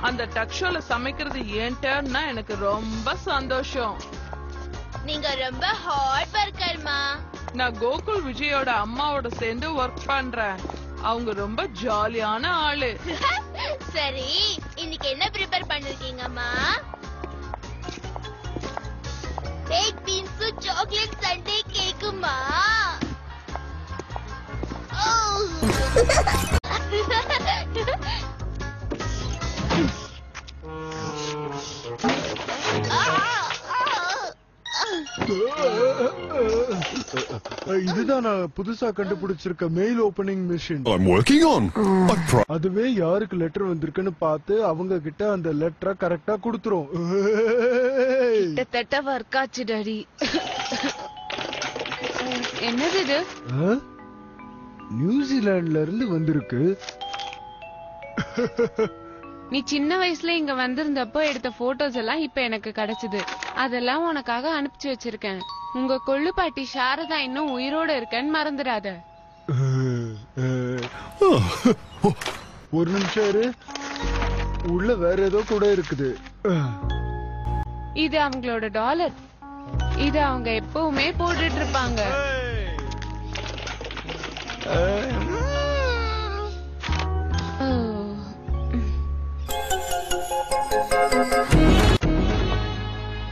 அந்த டக் ஷோல சமைக்கிறது ஏன் டர்ன்னா எனக்கு ரொம்ப சந்தோஷம். நீங்க ரொம்ப ஹார்ட் ஒர்க்கர்மா. நான் கோகுல் விஜயோட அம்மாவோட சேர்ந்து ஒர்க் பண்றேன். அவங்க ரொம்ப ஜாலியான ஆளு. சரி, இன்னைக்கு என்ன ப்ரிப்பேர் பண்ணிருக்கீங்கம்மா? பேக் பீன்ஸ் சாக்லேட் சண்டே கேக்குமா? இதுதான் நான் புதுசா கண்டுபிடிச்சிருக்க மெயில் ஓபனிங் மிஷின். அதுவே யாருக்கு லெட்டர் வந்திருக்குன்னு பார்த்து அவங்க கிட்ட அந்த லெட்டரை கரெக்டா கொடுத்துரும். கிட்டத்தட்ட ஒர்க் ஆச்சு டாடி. என்னது இது? நியூசிலாந்துல இருந்து வந்திருக்கு. நீ சின்ன வயசுல இங்க வந்திருந்தப்போ எடுத்த போட்டோஸ் எல்லாம் இப்ப எனக்கு கிடைச்சது. அதெல்லாம் உனக்காக அனுப்பிச்சு வச்சிருக்கேன். உங்க கொள்ளு பாட்டி சாரதா இன்னும் உயிரோட இருக்கன்னு மறந்துடாத. ஒரு நிமிஷம் இரு, உள்ள வேற ஏதோ கூட இருக்குது. இது அவங்களோட டாலர். இது அவங்க எப்பவுமே போட்டுட்டு இருப்பாங்க.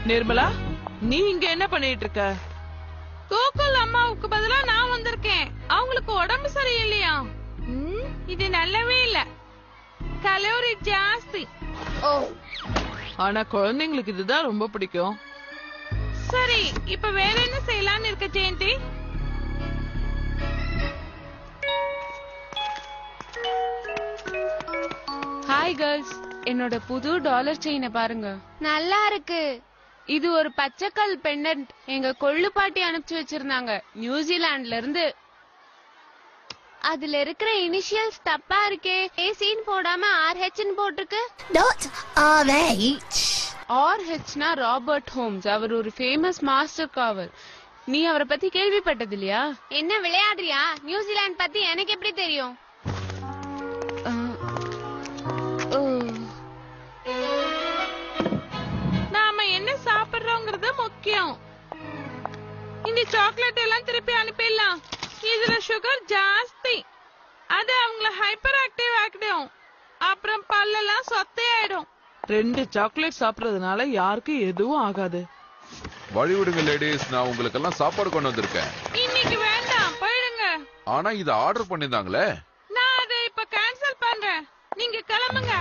நிர்மலா, நீ இங்க என்ன பண்ணிட்டு இருக்க? கோகுல் அம்மாவுக்கு பதிலா நான் வந்திருக்கேன். அவங்களுக்கு உடம்பு சரியில்லையா? இது நல்லவே இல்ல, கலோரி ஜாஸ்தி. ஆனா குழந்தைங்களுக்கு இதுதான் ரொம்ப பிடிக்கும். சரி, இப்ப வேற என்ன செய்யலாம்னு இருக்க ஜெயந்தி? ஹாய் கேர்ள்ஸ், என்னோட புது டாலர் செயினை பாருங்க. நல்லா இருக்கு. இது ஒரு பச்சைக்கல் பெண்டன்ட். எங்க கொள்ளு பாட்டி அனுப்பிச்சு வச்சிருந்தாங்க நியூசிலாந்துல இருந்து. அதுல இருக்கிற இனிஷியல்ஸ் தப்பா இருக்கே. ஏசின்னு போடாம RH போட்டிருக்கு. RH Robert Holmes. அவர் ஒரு ஃபேமஸ் மாஸ்டர் காவர். நீ அவரை பத்தி கேள்விப்பட்டது இல்லையா? என்ன விளையாடுறியா? நியூசிலாந்து பத்தி எனக்கு எப்படி தெரியும்? சாப்பிடுறோங்கிறது முக்கியம். இந்த சாக்லேட் எல்லாம் திருப்பி அனுப்பிடலாம். இதுல சுகர் ஜாஸ்தி. அது அவங்கள ஹைப்பர் ஆக்டிவ் ஆக்கிடும். அப்புறம் பல்லெல்லாம் சொத்தையாயிடும். 2 சாக்லேட் சாப்பிடுறதுனால யாருக்கும் எதுவும் ஆகாது. வழி விடுங்க லேடிஸ், நான் உங்களுக்கு எல்லாம் சாப்பாடு கொண்டு வந்திருக்கேன். இன்னைக்கு வேண்டாம், போயிடுங்க. ஆனா இத ஆர்டர் பண்ணிருந்தாங்களே. நான் அதை இப்ப கேன்சல் பண்றேன். நீங்க கிளம்புங்க.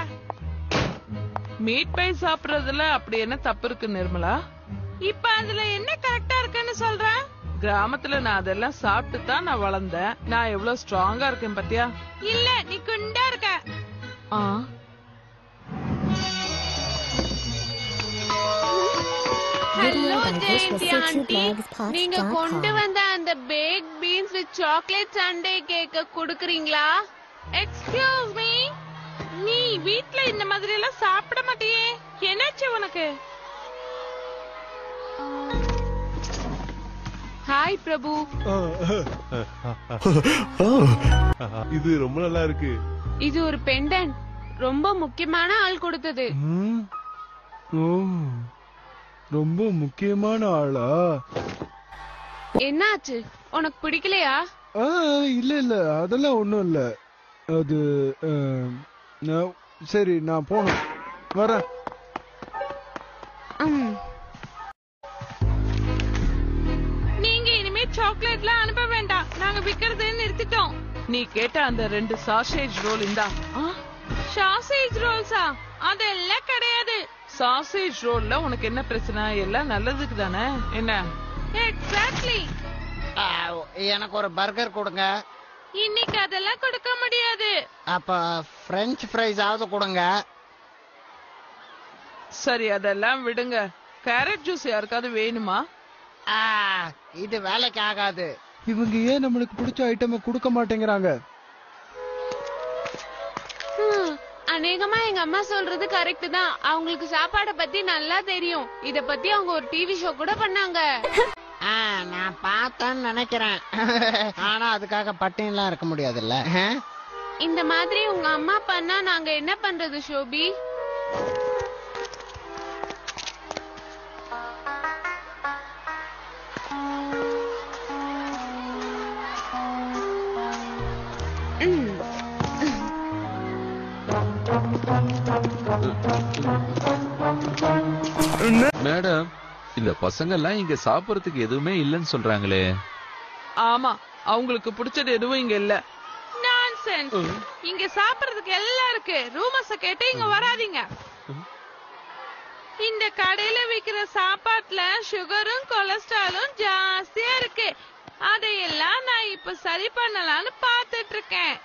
மீட் பை சாப்பிடுறதுல அப்படி என்ன தப்பு இருக்கு நிர்மலா? இப்ப அதுல என்ன கரெக்டா இருக்குன்னு சொல்றேன். கிராமத்துல நான் அதெல்லாம் சாப்பிட்டு தான் நான் வளர்ந்தேன். நான் எவ்வளவு ஸ்ட்ராங்கா இருக்கேன் பாத்தியா? இல்ல, நீ குண்டா இருக்க. ஹலோ ஜெயந்தி ஆண்டி, நீங்க கொண்டு வந்த அந்த baked beans with chocolate sundae கேக்க குடுக்குறீங்களா? எக்ஸ்கியூஸ் மீ, நீ வீட்ல இந்த மாதிரி எல்லாம் சாப்பிட மாட்டியே, என்னாச்சு உனக்கு? ஹாய் பிரபு. இது ரொம்ப நல்லா இருக்கு. இது ஒரு பெண்டன்ட். ரொம்ப முக்கியமான ஆள் கொடுத்தது. ரொம்ப முக்கியமான ஆளா? என்னாச்சு, உனக்கு பிடிக்கலையா? இல்ல இல்ல, அதெல்லாம் ஒண்ணும் இல்ல. அது சரி, நான் போனேன், வரேன். நீங்க இனிமே சாக்லேட்லாம் அனுப்ப வேண்டாம். நாங்க விக்கிறதே நிறுத்திட்டோம். நீ கேட்ட அந்த 2 சாசேஜ் ரோல் இந்தா. சாசேஜ் ரோல்ஸா? அதெல்லாம் கிடையாது. சாசேஜ் ரோல்ல உனக்கு என்ன பிரச்சனை? எல்லாம் நல்லதுக்கு தானே? என்ன? எக்ஸாக்ட்லி. எனக்கு ஒரு பர்கர் கொடுங்க. இன்னைக்கு அதெல்லாம் கொடுக்க முடியாது. அப்ப பிரெஞ்ச் ஃப்ரைஸ் ஆவது கொடுங்க. சரி, அதெல்லாம் விடுங்க. கேரட் ஜூஸ் யாருக்காவது வேணுமா? இது வேலைக்கு ஆகாது. இவங்க ஏன் நம்மளுக்கு பிடிச்ச ஐட்டம் கொடுக்க மாட்டேங்கிறாங்க? அநேகமா எங்க அம்மா சொல்றது கரெக்ட் தான். அவங்களுக்கு சாப்பாட பத்தி நல்லா தெரியும். இத பத்தி அவங்க ஒரு டிவி ஷோ கூட பண்ணாங்க. நான் பார்த்தேன்னு நினைக்கிறேன். ஆனா அதுக்காக பட்டினிலாம் இருக்க முடியாதுல்ல. இந்த மாதிரி உங்க அம்மா பண்ணா நாங்க என்ன பண்றது ஷோபி? மேடம், இந்த பசங்க எல்லாம் இங்க சாப்பிடறதுக்கு எதுவுமே இல்லன்னு சொல்றாங்களே. ஆமா, அவங்களுக்கு பிடிச்சது எதுவும் இங்க இல்ல. நான்சென்ஸ். இங்க சாப்பிடறதுக்கு எல்லாம் இருக்கு. ரூமர்ஸ கேட்டு இங்க வராதீங்க. இந்த கடையில விக்கிற சாப்பாட்டுல சுகரும் கொலஸ்ட்ராலும் ஜாஸ்தியா இருக்கு. அதையெல்லாம் நான் இப்ப சரி பண்ணலாம்னு பாத்துட்டு இருக்கேன்.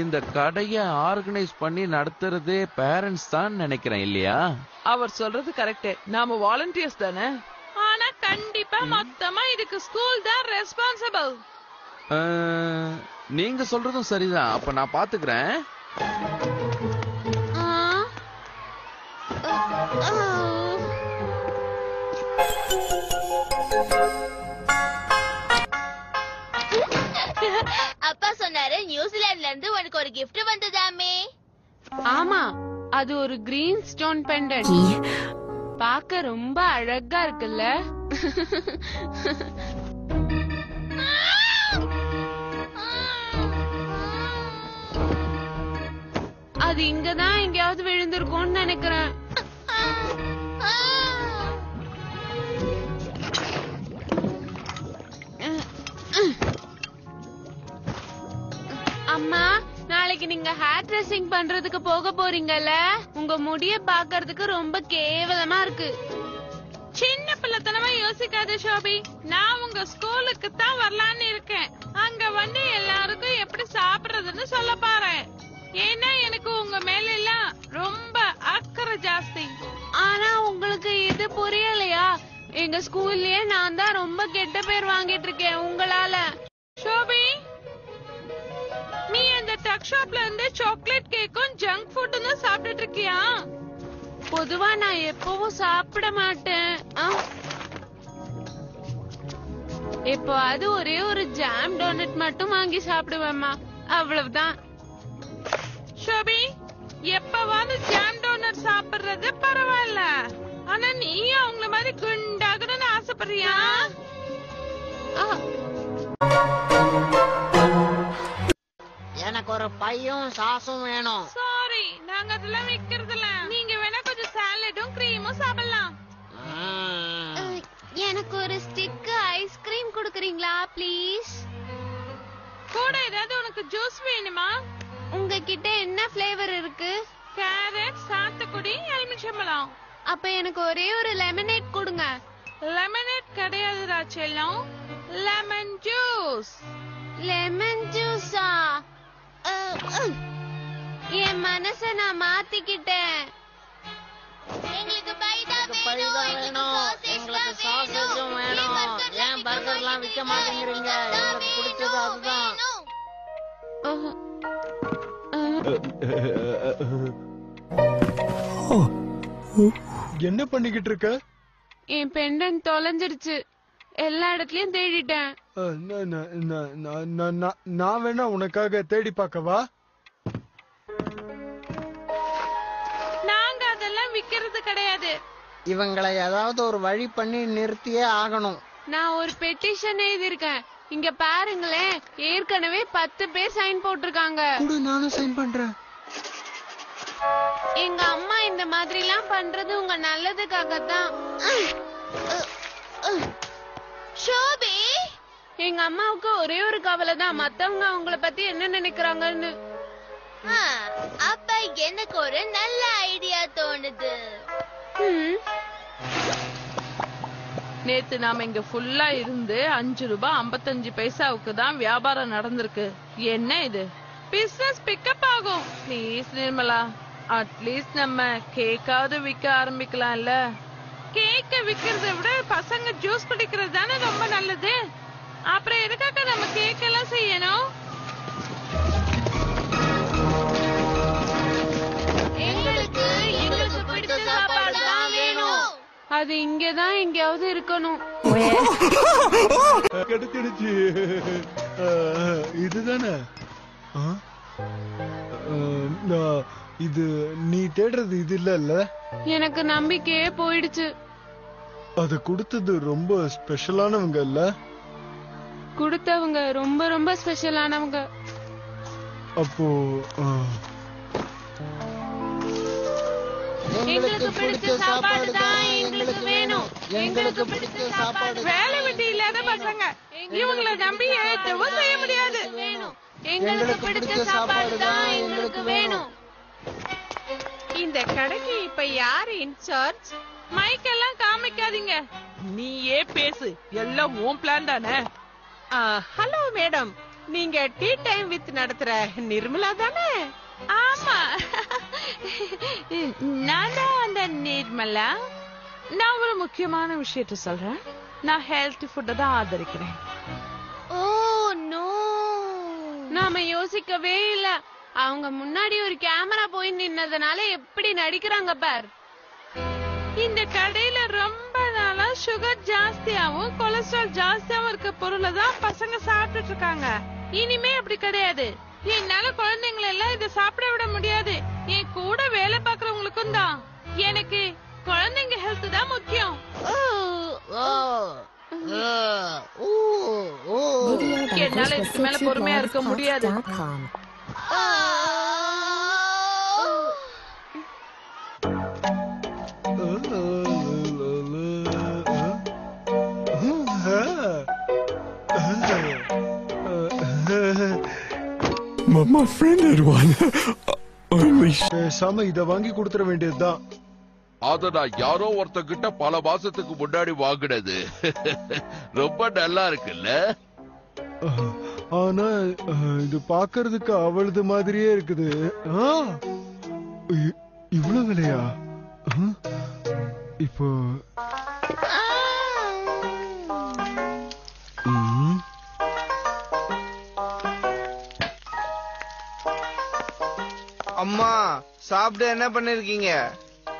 இந்த கடைய ஆர்கனைஸ் பண்ணி நடத்துறதே பேரண்ட்ஸ் தான் நினைக்கிறேன் இல்லையா? அவர் சொல்றது கரெக்ட். நாம வாலண்டியர்ஸ் தானே. ஆனா கண்டிப்பா மொத்தமா இதுக்கு ஸ்கூல் தான் ரெஸ்பான்சிபிள். நீங்க சொல்றதும் சரிதான். அப்ப நான் பாத்துக்கிறேன். அப்பா சொன்னாரு நியூசிலாந்துல இருந்து உனக்கு ஒரு gift வந்ததாமே. ஆமா, அது ஒரு கிரீன் ஸ்டோன் பெண்டன்ட். பார்க்க ரொம்ப அழகா இருக்குல்ல? அது இங்கதான் எங்கேயாவது விழுந்திருக்கும்னு நினைக்கிறேன். அம்மா, நாளைக்கு நீங்க ஹேர் ட்ரெஸ்ஸிங் பண்றதுக்கு போக போறீங்கல்ல? உங்க முடிய பாக்குறதுக்கு ரொம்ப கேவலமா இருக்கு. சின்ன பிள்ளைத்தனமா யோசிக்காத ஷோபி. நான் உங்க ஸ்கூலுக்கு தான் வரலான்னு இருக்கேன். அங்க வந்து எல்லாருக்கும் எப்படி சாப்பிடுறதுன்னு சொல்ல பாறேன். ஏன்னா எனக்கு உங்க மேல எல்லாம் ரொம்ப அக்கறை ஜாஸ்தி. ஆனா உங்களுக்கு இது புரியலையா? எங்க ஸ்கூல்லயே நான் தான் ரொம்ப கெட்ட பேர் வாங்கிட்டு இருக்கேன் உங்களால. ஷோபி, நீ அந்த டக் ஷாப்ல இருந்து சாக்லேட் கேக்கும் ஜங்க் ஃபுட்டும் தான் சாப்பிட்டுட்டு இருக்கியா? பொதுவா நான் எப்பவும் சாப்பிட மாட்டேன். இப்போ அது ஒரே ஒரு ஜாம் டோனட் மட்டும் வாங்கி சாப்பிடுவேம்மா, அவ்வளவுதான். ஷோபி, எப்பவாவது ஜாம் டோனட் சாப்பிடுறது பரவாயில்ல. ஆனா நீ அவங்கள மாதிரி குண்டாகணும்னு ஆசைப்படுறியா? எனக்கு ஒரு பையும் சாசும் வேணும். சாரி, நாங்க அதெல்லாம் வைக்கிறது இல்ல. நீங்க வேணா கொஞ்சம் சாலடும் கிரீமும் சாப்பிடலாம். எனக்கு ஒரு ஸ்டிக் ஐஸ்கிரீம் குடுக்குறீங்களா ப்ளீஸ்? கூட ஏதாவது உனக்கு ஜூஸ் வேணுமா? உங்ககிட்ட என்ன ஃப்ளேவர் இருக்கு? கேரட், சாத்துக்குடி, எலுமிச்சம்பழம். அப்ப எனக்கு ஒரே ஒரு லெமனேட் கொடுங்க. லெமனேட் கிடையாதுடா செல்லம், லெமன் ஜூஸ். லெமன் ஜூஸா? என் மனச நான் மாத்திக்கிட்டேன். எங்களுக்கு பைதான் வேணும், எங்களுக்கு சாசேஜும் வேணும். ஏன் பர்கர்லாம் விற்க மாட்டேங்கிறீங்க? எனக்கு பிடிச்சது அதுதான். என்ன பண்ணிக்கிட்டு இருக்க? என் பெண்டன் தொலைஞ்சிருச்சு. எல்லா இடத்துலயும் தேடிட்டேன். நான் வேணா உனக்காக தேடி பார்க்கவா? நாங்க அதெல்லாம் விக்கிறது கிடையாது. இவங்களை ஏதாவது ஒரு வழி பண்ணி நிறுத்தியே ஆகணும். நான் ஒரு பெட்டிஷன் எழுதிருக்கேன். இங்க பாருங்களேன், ஏற்கனவே 10 பேர் சைன் போட்டிருக்காங்க. நானும் சைன் பண்றேன். எங்க அம்மா இந்த மாதிரி எல்லாம் பண்றது உங்க நல்லதுக்காகத்தான். ஷோபி, எங்க அம்மாவுக்கு ஒரே ஒரு கவலை தான், மத்தவங்க அவங்கள பத்தி என்ன நினைக்கிறாங்கன்னு. அப்ப எனக்கு ஒரு நல்ல ஐடியா தோணுது. நேத்து நாம இங்க ஃபுல்லா இருந்து 5 ரூபாய் 55 பைசாவுக்கு தான் வியாபாரம் நடந்திருக்கு. என்ன இது? பிசினஸ் பிக்கப் ஆகும். ப்ளீஸ் நிர்மலா, அட்லீஸ்ட் நம்ம கேக்காவது விற்க ஆரம்பிக்கலாம்ல. கேக்க விக்கிறத விட பசங்க ஜூஸ் குடிக்கிறது தானே ரொம்ப நல்லது. அப்புறம் எதுக்காக நம்ம கேக் எல்லாம் செய்யணும்? அது இங்கதான் எங்கேயாவது இருக்கணும். கிடைச்சிடுச்சு. இதுதானே இது நீ தேடுறது இது இல்ல. எனக்கு நம்பிக்கையே போயிடுச்சு. அது கொடுத்தது ரொம்ப ஸ்பெஷலானவங்க இல்ல? கொடுத்தவங்க ரொம்ப ரொம்ப ஸ்பெஷலானவங்க. அப்போ எங்களுக்கு பிடிச்ச சாப்பாடு தான் எங்களுக்கு வேணும். எங்களுக்கு பிடிச்ச சாப்பாடு. வேலை வெட்டி இல்லாத பசங்க இவங்களை நம்பி எதுவும் செய்ய முடியாது. எங்களுக்கு பிடிச்ச சாப்பாடு தான் எங்களுக்கு வேணும். இந்த கடைக்கு இப்ப யாரு இன்சார்ஜ்? மைக் எல்லாம் காமிக்காதீங்க, நீயே பேசு. எல்லாம் உன் பிளான் தானே? ஹலோ மேடம், நீங்க டீ டைம் வித் நடத்துற நிர்மலா தானே? ஆமா, நான் தான் அந்த நிர்மலா. நான் ஒரு முக்கியமான விஷயத்த சொல்றேன். நான் ஹெல்த்தி ஃபுட்டை தான் ஆதரிக்கிறேன். ஓ நோ, நாம யோசிக்கவே இல்ல. அவங்க முன்னாடி ஒரு கேமரா போய் நின்னதுனால எப்படி நடிக்கிறாங்க பார். இந்த கடையில ரொம்ப நாளா சுகர் ஜாஸ்தியாவும் கொலஸ்ட்ரால் ஜாஸ்தியாவும் இருக்க பொருளை தான் பசங்க சாப்பிட்டுட்டு இருக்காங்க. இனிமே அப்படி கிடையாது. என்னால குழந்தைங்களை எல்லாம் இதை சாப்பிட விட முடியாது. என் கூட வேலை பாக்குறவங்களுக்கும் தான். எனக்கு குழந்தைங்க ஹெல்த் தான் முக்கியம். என்னால இதுக்கு மேல பொறுமையா இருக்க முடியாது. My friend had one. பேசாம இத வாங்கி கொடுத்துற வேண்டியதுதான். அத நான் யாரோ ஒருத்தங்கிட்ட பல மாசத்துக்கு முன்னாடி வாங்கினது. ரொம்ப நல்லா இருக்குல்ல? ஆனா இது பாக்குறதுக்கு அவளது மாதிரியே இருக்குது. இவ்வளவு விலையா? இப்போ அம்மா சாப்பிட என்ன பண்ணிருக்கீங்க?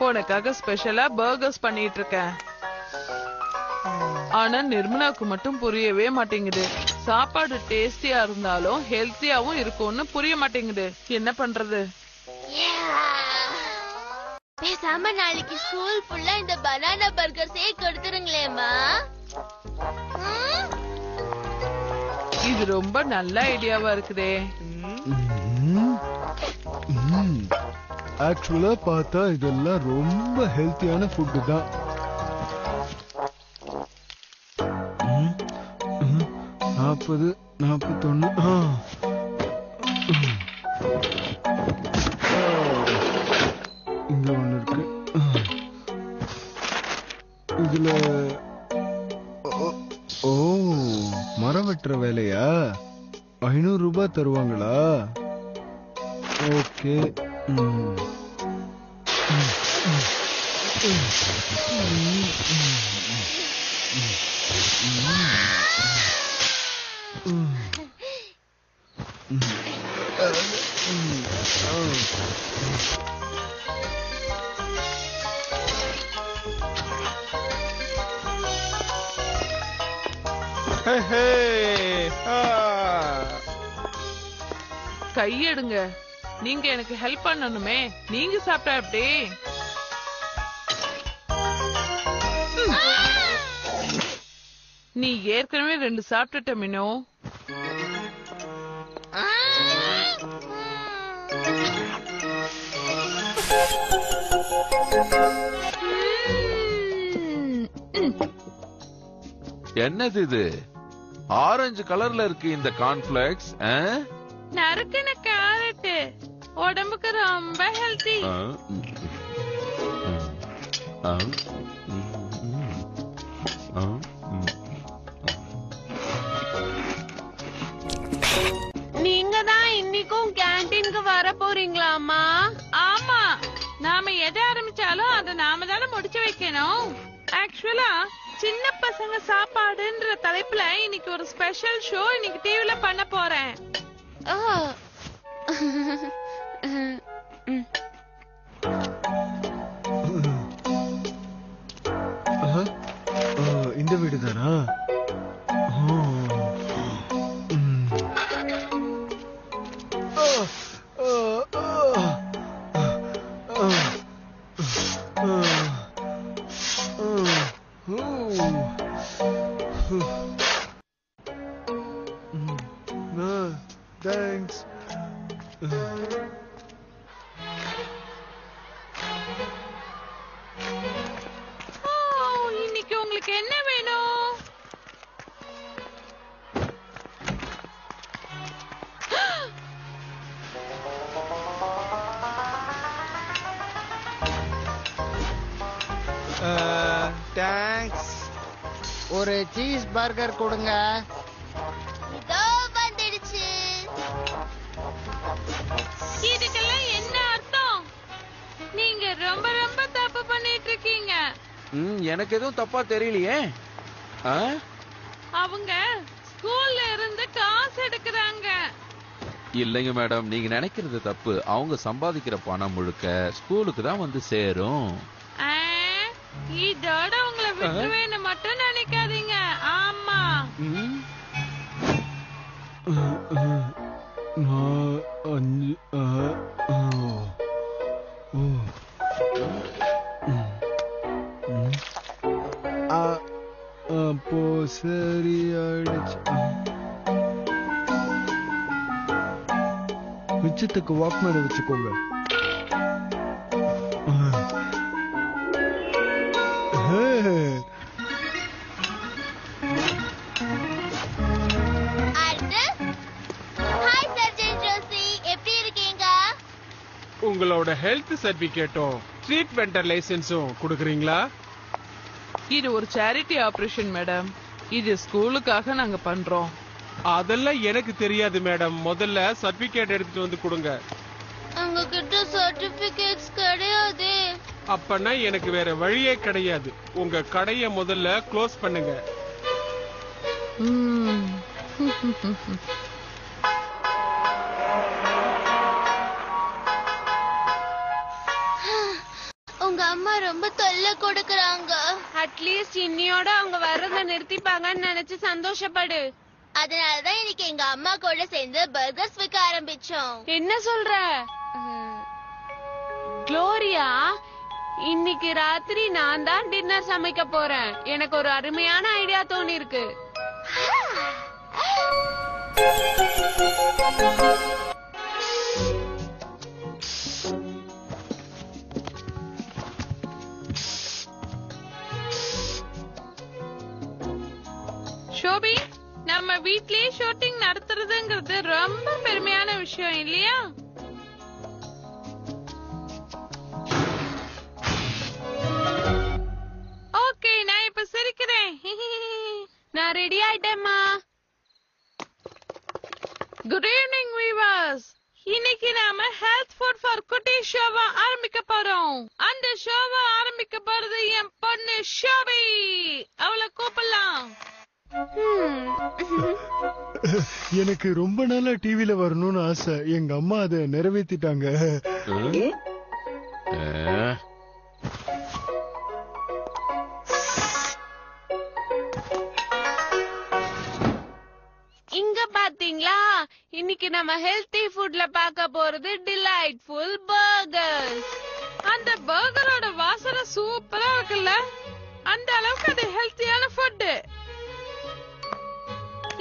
உனக்காக ஸ்பெஷலா பர்கர்ஸ் பண்ணிட்டு இருக்கேன். ஆனா நிர்மலாவுக்கு மட்டும் புரியவே மாட்டேங்குது. சாப்பாடு டேஸ்டியா இருந்தாலும் ஹெல்த்தியாவும் இருக்கும்னு புரிய மாட்டேங்குது. என்ன பண்றது? பேசாம நாளைக்கு ஸ்கூல் ஃபுல்லா இந்த பனானா பர்கர்ஸே கொடுத்துருங்களேம்மா. இது ரொம்ப நல்ல ஐடியாவா இருக்குதே. ஆக்சுவலா பார்த்தா இதெல்லாம் ரொம்ப ஹெல்த்தியான ஃபுட் தான். 40, 41. இங்க ஒண்ணு இருக்கு. இதுல ஓ மரம் வெட்டுற வேலையா? 500 ரூபாய் தருவாங்களா? ஓகே. கையெடுங்க, நீங்க எனக்கு ஹெல்ப் பண்ணணுமே. நீங்க சாப்பிட்டா எப்படி? நீ ஏற்கனவே 2 சாப்பிட்டுட்ட மினோ. என்னது இது? ஆரஞ்சு கலர்ல இருக்கு இந்த கார்ன்ஃபிளேக்ஸ். நறுக்குன கேரட் உடம்புக்கு ரொம்ப ஹெல்த்தி. நீங்க தான் இன்னைக்கும் கேண்டீனுக்கு வர போறீங்களாமா? ஆமா, நாம எதை ஆரம்பிச்சாலும் அதை நாம தானே முடிச்சு வைக்கணும். ஆக்சுவலா சின்ன பசங்க சாப்பாடுன்ற தலைப்புல இன்னைக்கு ஒரு ஸ்பெஷல் ஷோ இன்னைக்கு டிவில பண்ண போறேன். வீடுதானா? தேங்க்ஸ். இன்னைக்கு உங்களுக்கு என்ன வேணும்? தேங்க்ஸ். ஒரு சீஸ் பர்கர் கொடுங்க. இதோ வந்துடுச்சு. இதுக்கெல்லாம் என்ன அர்த்தம்? நீங்க ரொம்ப ரொம்ப தப்பு பண்ணிட்டு இருக்கீங்க. எனக்கு எதுவும் தப்பா தெரியலையே. அவங்க ஸ்கூல்ல இருந்து காசு எடுக்கறாங்க. இல்லைங்க மேடம், நீங்க நினைக்கிறது தப்பு. அவங்க சம்பாதிக்கிற பணம் முழுக்க ஸ்கூலுக்கு தான் வந்து சேரும். இதோட உங்களை விட்டுருவேன்னு மட்டும் நினைக்காதீங்க. ஆமா, அப்போ சரி ஆயிடுச்சு. மிச்சத்துக்கு வாக்மேன் வச்சுக்கோங்க. உங்களோட ஹெல்த் சர்டிபிகேட்டும் ட்ரீட்மெண்ட் லைசன்ஸும் கொடுக்குறீங்களா? இது ஒரு சேரிட்டி ஆபரேஷன் மேடம். இது ஸ்கூலுக்காக நாங்க பண்றோம். அதெல்லாம் எனக்கு தெரியாது மேடம். முதல்ல சர்டிபிகேட் எடுத்துட்டு வந்து கொடுங்க. உங்க கிட்ட சர்டிபிகேட்ஸ் கிடையாது. அப்பனா எனக்கு வேற வழியே கிடையாது. உங்க கடையை முதல்ல க்ளோஸ் பண்ணுங்க. உங்க அம்மா ரொம்ப தொல்லை கொடுக்கறாங்க. அட்லீஸ்ட் இன்னியோட அவங்க வர்றத நிறுத்திப்பாங்கன்னு நினைச்சு சந்தோஷப்படு. அதனாலதான் இன்னைக்கு எங்க அம்மா கூட சேர்ந்து பர்கர்ஸ் விற்க ஆரம்பிச்சோம். என்ன சொல்ற குளோரியா? இன்னைக்கு ராத்திரி நான் தான் டின்னர் சமைக்க போறேன். எனக்கு ஒரு அருமையான ஐடியா தோணி இருக்கு. ஷோபி, நம்ம வீட்லயே ஷூட்டிங் நடத்துறதுங்கிறது ரொம்ப பெருமையான விஷயம் இல்லையா? ஓகே, நான் இப்ப சிரிக்கிறேன். நான் ரெடி ஆயிட்டேம்மா. Good evening viewers. இன்னைக்கு நாம ஹெல்த் ஃபுட் ஃபார் குட்டி ஷோவா ஆரம்பிக்க போறோம். அந்த ஷோவா ஆரம்பிக்க போறது என் பொண்ணு ஷோபி. அவளை கூப்பிடலாம். எனக்கு ரொம்ப நாளா டிவில வரணும்னு ஆசை. எங்க அம்மா அதை நிறைவேற்றிட்டாங்க. இங்க பாத்தீங்களா, இன்னைக்கு நம்ம ஹெல்தி ஃபுட்ல பார்க்க போறது டிலைட்ஃபுல் பர்கர்ஸ். அந்த பர்கரோட வாசனை சூப்பரா இருக்குல்ல? அந்த அளவுக்கு அது ஹெல்த்தியான ஃபுட்.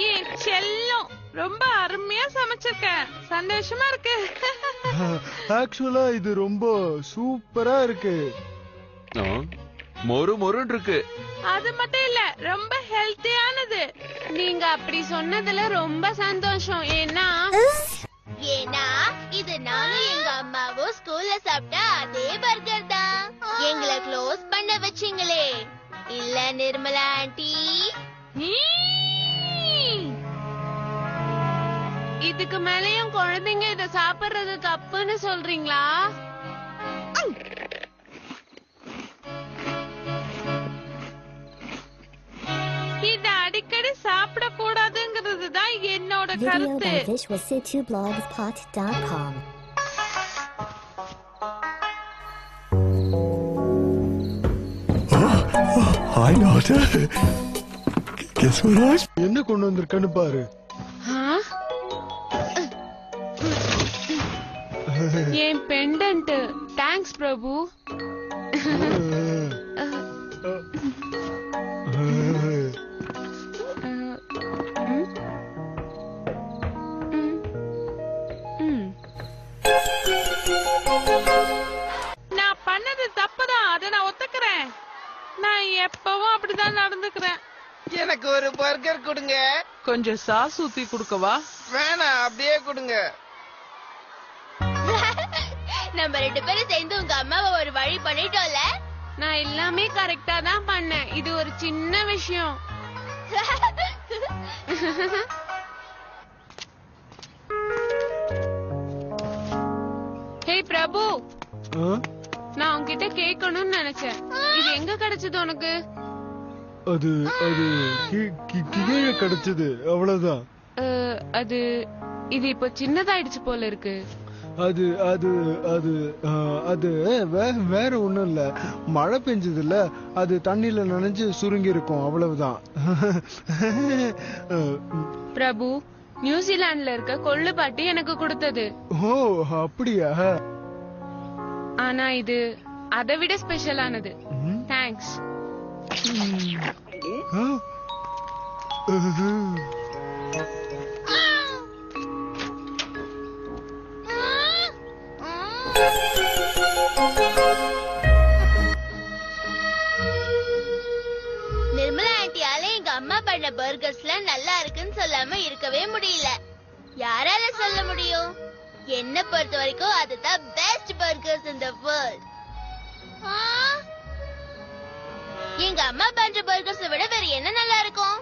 ஏன் செல்லம், ரொம்ப அருமையா சமைச்சிருக்கேன். சந்தோஷமா இருக்கு. ஆக்சுவலா இது ரொம்ப சூப்பரா இருக்கு. மொறு மொறுன்னு இருக்கு. அது மட்டும் இல்ல, ரொம்ப ஹெல்த்தியானது. நீங்க அப்படி சொன்னதுல ரொம்ப சந்தோஷம். ஏன்னா இது நானும் எங்க அம்மாவும் ஸ்கூல்ல சாப்பிட்ட அதே பர்கர் தான். எங்களை க்ளோஸ் பண்ண வச்சீங்களே, இல்ல நிர்மலா ஆண்டி? இதுக்கு மேலயும் குழந்தைங்க இத சாப்பிடுறது தப்புன்னு சொல்றீங்களா? இத அடிக்கடி சாப்பிட கூடாதுங்கிறது தான் என்னோட கருத்து. Hi, daughter. என்ன கொண்டு வந்திருக்கன்னு பாரு. என் பெண்டன்ட். தேங்க்ஸ் பிரபு. நான் பண்ணது தப்புதான், அதை நான் ஒத்துக்கிறேன். நான் எப்பவும் அப்படிதான் நடந்துக்கிறேன். எனக்கு ஒரு பர்கர் கொடுங்க. கொஞ்சம் சாஸ் ஊத்தி குடுக்கவா? வேணாம், அப்படியே கொடுங்க. நம்ம 2 பேரும் சேர்ந்து உங்க அம்மாவை ஒரு வழி பண்ணிட்டோம்ல. நான் எல்லாமே கரெக்டா தான் பண்ணேன். இது ஒரு சின்ன விஷயம். ஹே பிரபு, நான் உன்கிட்ட கேட்கணும்னு நினைச்சேன். இது எங்க கிடைச்சது உனக்கு? அது அது கீழே கிடைச்சது, அவ்வளவுதான். அது இது இப்போ சின்னதாயிடுச்சு போல இருக்கு. அது அது அது அது வேற ஒண்ணும் இல்ல. மழை பெஞ்சது இல்ல, அது தண்ணியில நனைஞ்சு சுருங்கி இருக்கும், அவ்வளவுதான். பிரபு, நியூசிலாந்துல இருக்க கொள்ளு பாட்டி எனக்கு கொடுத்தது. ஓ அப்படியா? ஆனா இது அதை விட ஸ்பெஷலானது. தேங்க்ஸ். நிர்மலா ஆண்டியால எங்க அம்மா பண்ண பர்கர்ஸ்ல நல்லா இருக்குன்னு சொல்லாம இருக்கவே முடியல. யாரால சொல்ல முடியும்? என்ன பொறுத்த வரைக்கும் அதுதான் best burgers in the world. எங்க அம்மா பண்ற பர்கர்ஸ் விட வேற என்ன நல்லா இருக்கும்?